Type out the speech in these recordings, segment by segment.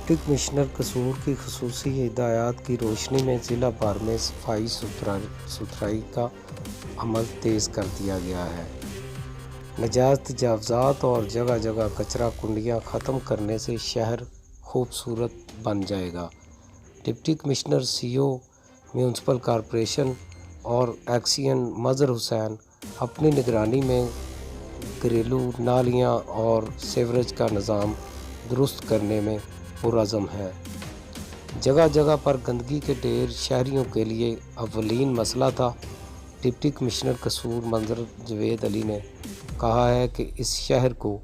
Deputy commissioner قصور کی خصوصی ہدایات کی روشنی میں ضلع بھر میں صفائی ستھرائی کا عمل تیز کر دیا گیا ہے۔ ناجائز تجاوزات اور جگہ جگہ کچرا کنڈیاں ختم کرنے سے شہر خوبصورت بن جائے گا۔ ڈپٹی کمشنر سی او میونسپل کارپوریشن اور ایکسین مظہر حسین اپنی نگرانی میں گھریلو نالیاں اور سیوریج کا نظام درست کرنے میں پرعزم ہے۔ جگہ جگہ پر گندگی کے ڈھیر شہریوں کے لیے اولین مسئلہ تھا۔ ڈپٹی کمشنر قصور منظر جاوید علی نے کہا ہے کہ اس شہر کو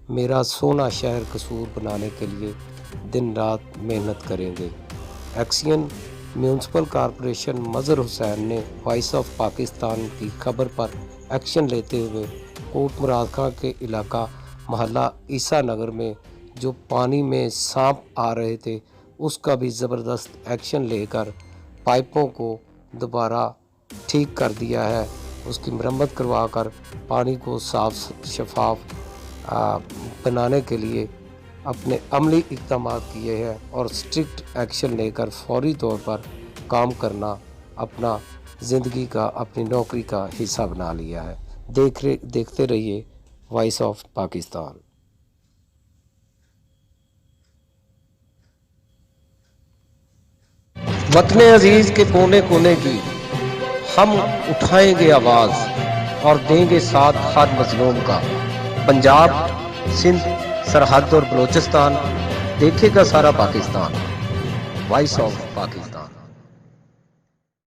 میرا سونا شہر قصور بنانے کے لیے دن رات محنت کریں گے۔ ایکسین میونسپل کارپوریشن مظہر حسین نے وائس آف پاکستان کی خبر پر ایکشن لیتے ہوئے کوٹ مراد خاں کے علاقہ محلہ عیسیٰ نگر میں جو پانی میں سانپ آ رہے تھے اس کا بھی زبردست ایکشن لے کر پائپوں کو دوبارہ ٹھیک کر دیا ہے، اس کی مرمت کروا کر پانی کو صاف شفاف بنانے کے لیے اپنے عملی اقدامات کیے ہیں اور اسٹرکٹ ایکشن لے کر فوری طور پر کام کرنا اپنا زندگی کا اپنی نوکری کا حصہ بنا لیا ہے۔ دیکھتے رہیے وائس آف پاکستان۔ وطن عزیز کے کونے کونے کی ہم اٹھائیں گے آواز اور دیں گے ساتھ ہر مظلوم کا۔ پنجاب، سندھ، سرحد اور بلوچستان دیکھے گا سارا پاکستان۔ Voice of Pakistan.